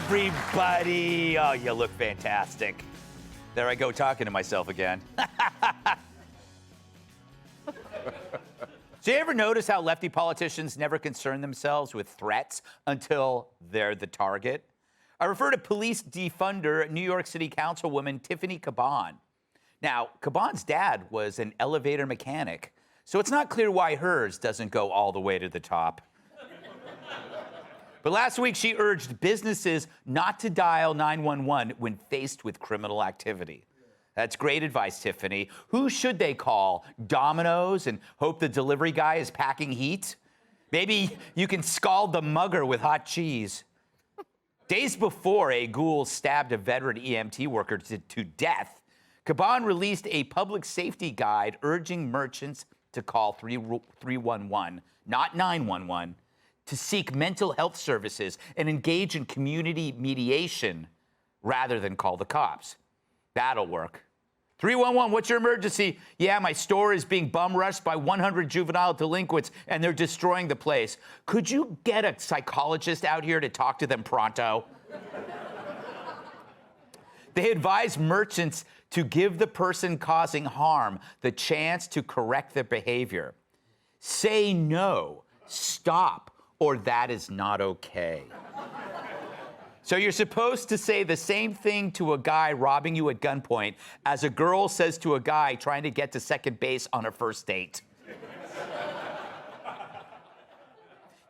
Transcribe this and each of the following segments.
everybody. Oh, you look fantastic. There I go talking to myself again. So you ever notice how lefty politicians never concern themselves with threats until they're the target? I refer to police defunder New York City Councilwoman Tiffany Caban. Now, Caban's dad was an elevator mechanic, so it's not clear why hers doesn't go all the way to the top. But last week, she urged businesses not to dial 911 when faced with criminal activity. That's great advice, Tiffany. Who should they call? Domino's and hope the delivery guy is packing heat? Maybe you can scald the mugger with hot cheese. Days before a ghoul stabbed a veteran EMT worker to death, Caban released a public safety guide urging merchants to call 311, not 911, to seek mental health services and engage in community mediation rather than call the cops. That'll work. 311, what's your emergency? Yeah, my store is being bum rushed by 100 juvenile delinquents and they're destroying the place. Could you get a psychologist out here to talk to them pronto? They advise merchants to give the person causing harm the chance to correct their behavior. Say no, stop, or that is not okay. So you're supposed to say the same thing to a guy robbing you at gunpoint as a girl says to a guy trying to get to second base on a first date.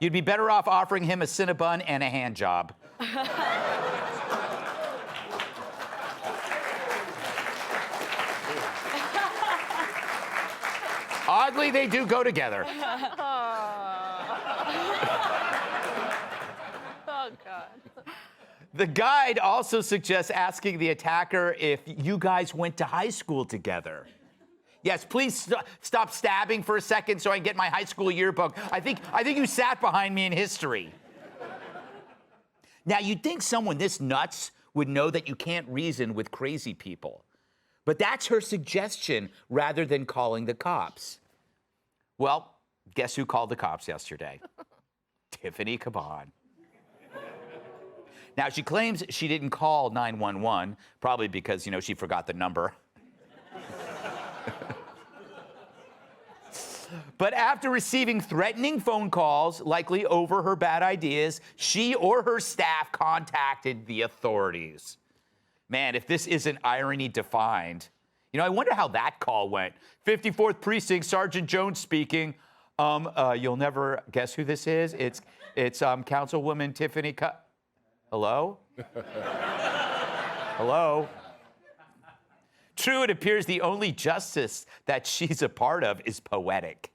You'd be better off offering him a Cinnabon and a hand job. Oddly, they do go together. Oh, God. The guide also suggests asking the attacker if you guys went to high school together. Yes, please stop stabbing for a second so I can get my high school yearbook. I think you sat behind me in history. Now, you'd think someone this nuts would know that you can't reason with crazy people. But that's her suggestion rather than calling the cops. Well, guess who called the cops yesterday? Tiffany Caban. Now, she claims she didn't call 911, probably because, she forgot the number. But after receiving threatening phone calls, likely over her bad ideas, she or her staff contacted the authorities. Man, if this isn't irony defined. I wonder how that call went. 54th Precinct, Sergeant Jones speaking. You'll never guess who this is. It's Councilwoman Tiffany Hello? Hello? True, it appears the only justice that she's a part of is poetic.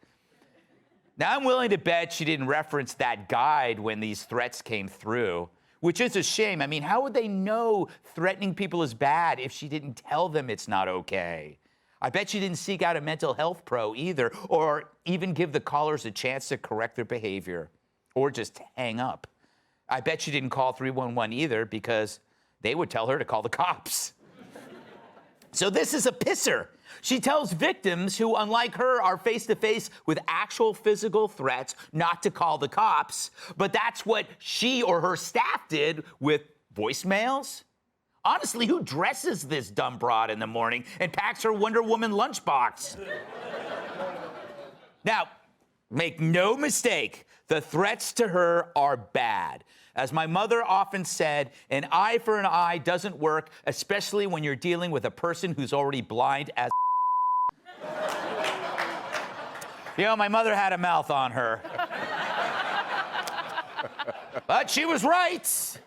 Now, I'm willing to bet she didn't reference that guide when these threats came through, which is a shame. I mean, how would they know threatening people is bad if she didn't tell them it's not okay? I bet she didn't seek out a mental health pro either, or even give the callers a chance to correct their behavior, or just hang up. I bet she didn't call 311 either because they would tell her to call the cops. So this is a pisser. She tells victims who, unlike her, are face-to-face with actual physical threats not to call the cops, but that's what she or her staff did with voicemails. Honestly, who dresses this dumb broad in the morning and packs her Wonder Woman lunchbox? Now, make no mistake, the threats to her are bad. As my mother often said, an eye for an eye doesn't work, especially when you're dealing with a person who's already blind as my mother had a mouth on her. But she was right.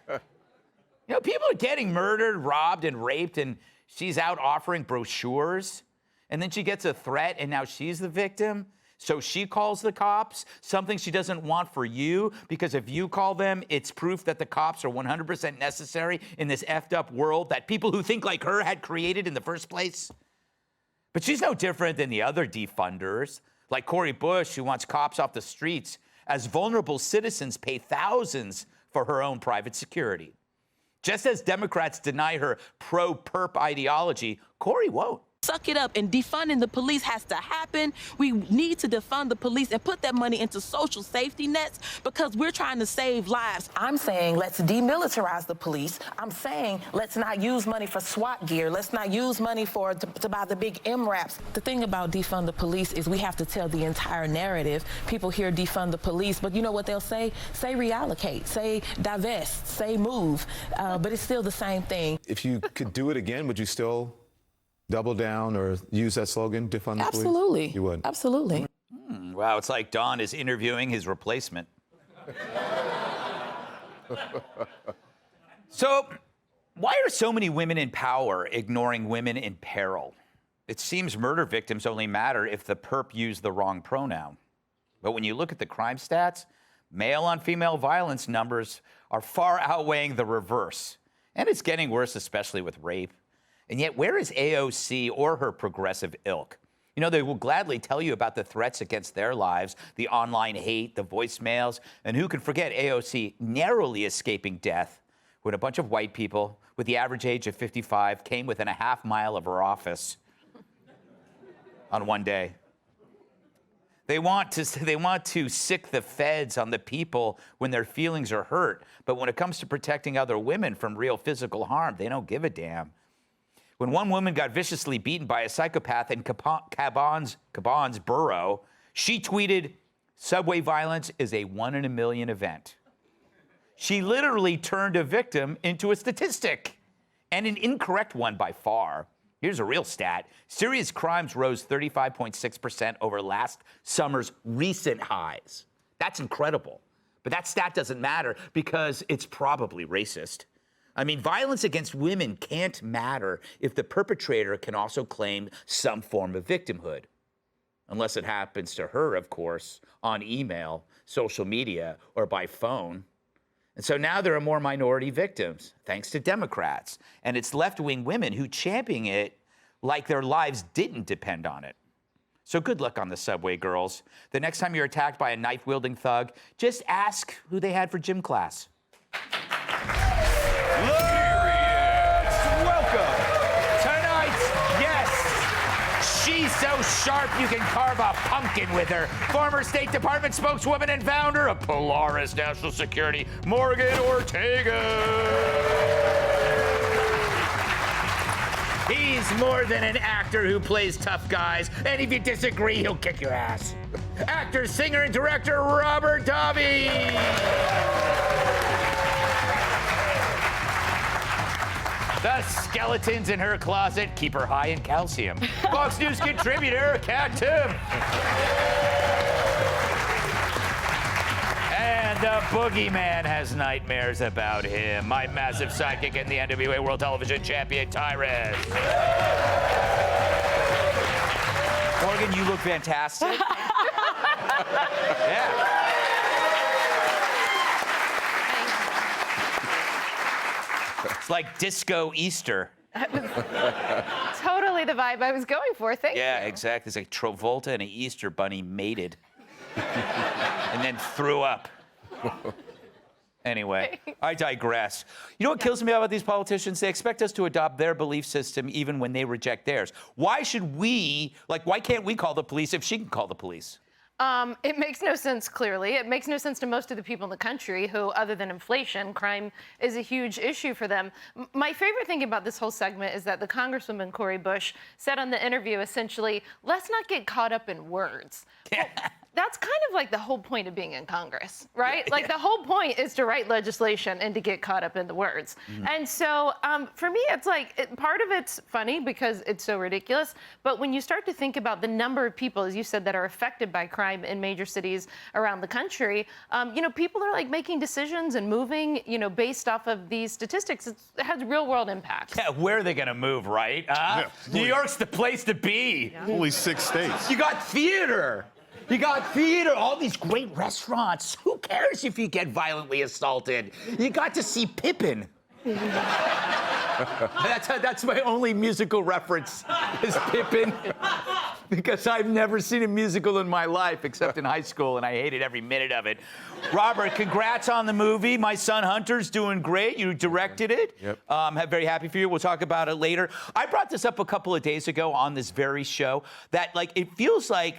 People are getting murdered, robbed, and raped, and she's out offering brochures. And then she gets a threat, and now she's the victim. So she calls the cops, something she doesn't want for you, because if you call them, it's proof that the cops are 100% necessary in this effed up world that people who think like her had created in the first place. But she's no different than the other defunders, like Cori Bush, who wants cops off the streets as vulnerable citizens pay thousands for her own private security. Just as Democrats deny her pro-perp ideology, Cori won't. Suck it up, and defunding the police has to happen. We need to defund the police and put that money into social safety nets because we're trying to save lives. I'm saying let's demilitarize the police. I'm saying let's not use money for SWAT gear. Let's not use money to buy the big MRAPs. The thing about defund the police is we have to tell the entire narrative. People hear defund the police, but you know what they'll say? Say reallocate, say divest, say move, but it's still the same thing. If you could do it again, would you still double down or use that slogan, defund the police? Absolutely. You would? Absolutely. Wow, it's like Don is interviewing his replacement. So, why are so many women in power ignoring women in peril? It seems murder victims only matter if the perp used the wrong pronoun. But when you look at the crime stats, male-on-female violence numbers are far outweighing the reverse. And it's getting worse, especially with rape. And yet, where is AOC or her progressive ilk? You know, they will gladly tell you about the threats against their lives, the online hate, the voicemails, and who can forget AOC narrowly escaping death when a bunch of white people with the average age of 55 came within a half mile of her office on one day. They want to sick the feds on the people when their feelings are hurt, but when it comes to protecting other women from real physical harm, they don't give a damn. When one woman got viciously beaten by a psychopath in Caban's borough, she tweeted, "Subway violence is a 1 in a million event." She literally turned a victim into a statistic, and an incorrect one by far. Here's a real stat. Serious crimes rose 35.6% over last summer's recent highs. That's incredible. But that stat doesn't matter because it's probably racist. I mean, violence against women can't matter if the perpetrator can also claim some form of victimhood. Unless it happens to her, of course, on email, social media, or by phone. And so now there are more minority victims, thanks to Democrats. And it's left-wing women who champion it like their lives didn't depend on it. So good luck on the subway, girls. The next time you're attacked by a knife-wielding thug, just ask who they had for gym class. Welcome. Tonight, yes, she's so sharp you can carve a pumpkin with her. Former State Department spokeswoman and founder of Polaris National Security, Morgan Ortega. He's more than an actor who plays tough guys, and if you disagree, he'll kick your ass. Actor, singer, and director Robert Davi. The skeletons in her closet keep her high in calcium. Fox News contributor, Kat Tim. And the boogeyman has nightmares about him. My massive sidekick and the NWA World Television Champion, Tyrus. Morgan, you look fantastic. Yeah. It's like disco Easter. Totally the vibe I was going for. Thank you. Yeah, exactly. It's like Travolta and an Easter bunny mated. And then threw up. Anyway, I digress. You know what kills me about these politicians? They expect us to adopt their belief system even when they reject theirs. Why should we, why can't we call the police if she can call the police? It makes no sense, clearly. It makes no sense to most of the people in the country who, other than inflation, crime is a huge issue for them. My favorite thing about this whole segment is that the Congresswoman Cori Bush said on the interview, essentially, let's not get caught up in words. Yeah. Well, that's kind of like the whole point of being in Congress, right? Yeah, the whole point is to write legislation and to get caught up in the words. Mm-hmm. And so for me, it's part of it's funny because it's so ridiculous. But when you start to think about the number of people, as you said, that are affected by crime in major cities around the country, people are making decisions and moving, based off of these statistics. It has real world impact. Yeah, where are they going to move, right? Yeah. New York's the place to be. Yeah. Only 6 states. You got theater. You got theater, all these great restaurants. Who cares if you get violently assaulted? You got to see Pippin. That's my only musical reference is Pippin. because I've never seen a musical in my life except in high school, and I hated every minute of it. Robert, congrats on the movie. My son Hunter's doing great. You directed it. Yep. I'm very happy for you. We'll talk about it later. I brought this up a couple of days ago on this very show that, like, it feels like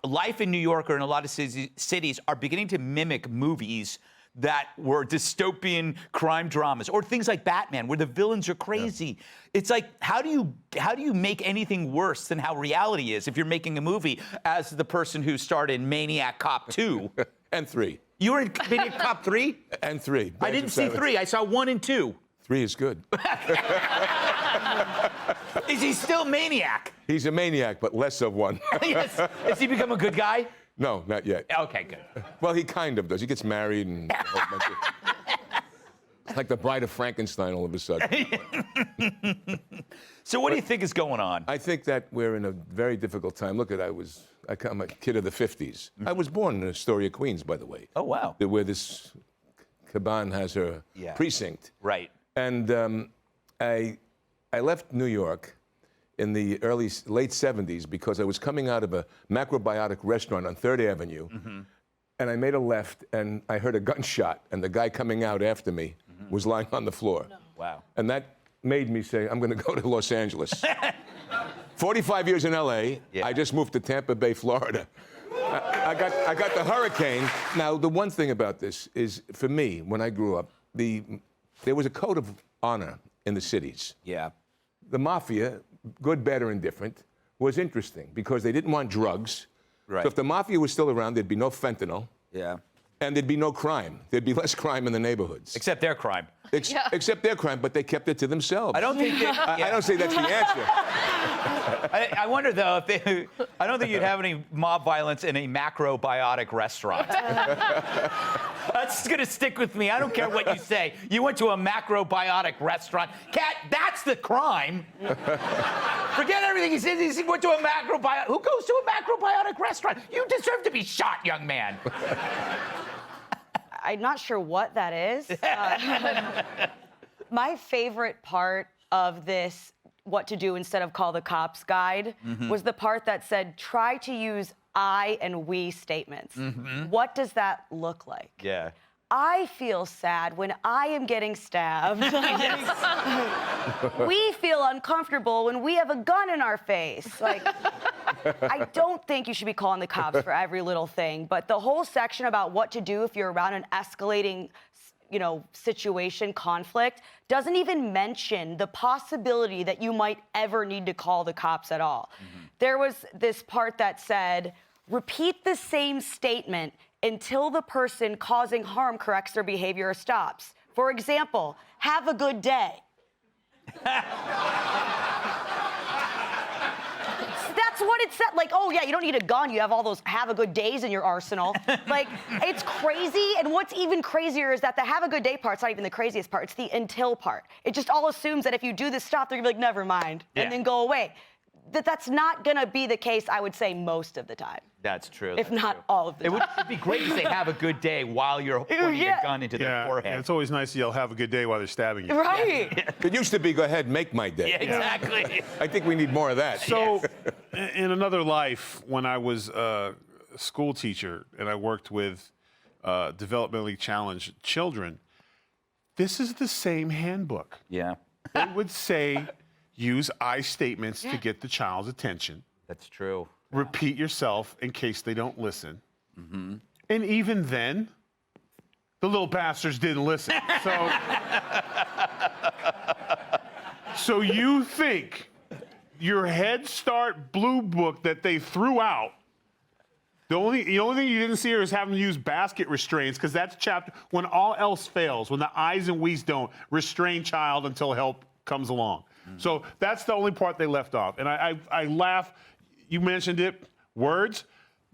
life in New York or in a lot of cities are beginning to mimic movies that were dystopian crime dramas, or things like Batman, where the villains are crazy. Yeah. It's like, how do you make anything worse than how reality is if you're making a movie? As the person who starred in Maniac Cop 2 and 3. You were in Maniac Cop 3 and 3. I didn't see 3. I saw 1 and 2. 3 is good. Is he still Maniac? He's a maniac, but less of one. Yes. Has he become a good guy? No, not yet. Okay, good. Well, he kind of does. He gets married and a whole bunch of... like the Bride of Frankenstein all of a sudden. So what do you think is going on? I think that we're in a very difficult time. Look, I'm a kid of the 50s. I was born in Astoria, Queens, by the way. Oh, wow. Where this Caban has her precinct. Right. And I left New York in the late 70s because I was coming out of a macrobiotic restaurant on 3rd Avenue, and I made a left, and I heard a gunshot, and the guy coming out after me was lying on the floor. No. Wow. And that made me say, I'm going to go to Los Angeles. 45 years in LA, I just moved to Tampa Bay, Florida. I got the hurricane. Now, the one thing about this is, for me, when I grew up, there was a code of honor in the cities. Yeah. The mafia, good, bad, or indifferent, was interesting because they didn't want drugs. Right. So if the mafia was still around, there'd be no fentanyl. Yeah. And there'd be no crime. There'd be less crime in the neighborhoods. Except their crime. Except their crime, but they kept it to themselves. I don't think I don't say that's the answer. I wonder, though, if I don't think you'd have any mob violence in a macrobiotic restaurant. That's going to stick with me. I don't care what you say. You went to a macrobiotic restaurant. Cat, that's the crime. Forget everything he said. He went to a macrobiotic. Who goes to a macrobiotic restaurant? You deserve to be shot, young man. I'm not sure what that is. My favorite part of this what to do instead of call the cops guide was the part that said, try to use I and we statements. What does that look like? Yeah. I feel sad when I am getting stabbed. We feel uncomfortable when we have a gun in our face. Like, I don't think you should be calling the cops for every little thing, but the whole section about what to do if you're around an escalating, situation, conflict, doesn't even mention the possibility that you might ever need to call the cops at all. There was this part that said, repeat the same statement until the person causing harm corrects their behavior or stops. For example, have a good day. That's what it said. Like, oh, yeah, you don't need a gun. You have all those have a good days in your arsenal. Like, it's crazy. And what's even crazier is that the have a good day part's not even the craziest part. It's the until part. It just all assumes that if you do this stop, they're going to be like, never mind, and then go away. That's not going to be the case, I would say, most of the time. That's true. If not all of the time. It'd be great to say have a good day while you're pointing a gun into their forehead. And it's always nice to yell have a good day while they're stabbing you. Right. Yeah. It used to be go ahead, make my day. Yeah, exactly. I think we need more of that. So, in another life, when I was a school teacher and I worked with developmentally challenged children, this is the same handbook. Yeah. They would say, use I statements to get the child's attention. That's true. Repeat yourself in case they don't listen. And even then, the little bastards didn't listen. So you think your Head Start Blue Book that they threw out, the only thing you didn't see here is having to use basket restraints, because that's chapter, when all else fails, when the I's and we's don't, restrain child until help comes along. So that's the only part they left off. And I laugh, you mentioned it, words.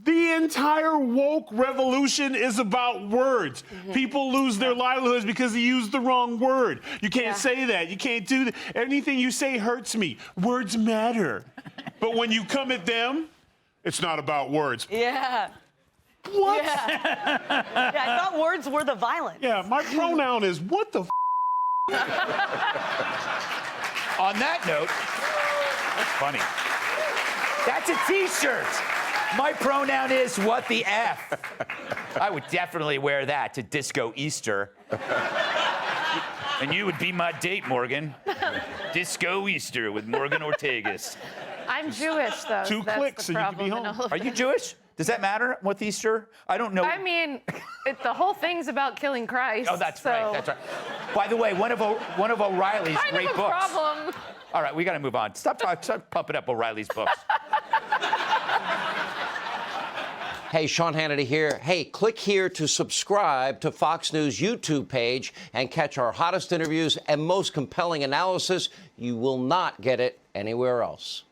The entire woke revolution is about words. People lose their livelihoods because they use the wrong word. You can't say that. You can't do that. Anything you say hurts me. Words matter. But when you come at them, it's not about words. Yeah. What? Yeah, I thought words were the violence. Yeah, my pronoun is what the On that note, that's funny. That's a T-shirt. My pronoun is what the F. I would definitely wear that to Disco Easter. And you would be my date, Morgan. Disco Easter with Morgan Ortegas. I'm Jewish, though. Two so that's clicks the and you can be problem in home. all of Are you this. Jewish? Does that matter with Easter? I don't know. I mean, the whole thing's about killing Christ. Oh, that's so right. That's right. By the way, one of O'Reilly's kind great of a books. problem. All right, we got to move on. Stop pumping up O'Reilly's books. Hey, Sean Hannity here. Hey, click here to subscribe to Fox News YouTube page and catch our hottest interviews and most compelling analysis. You will not get it anywhere else.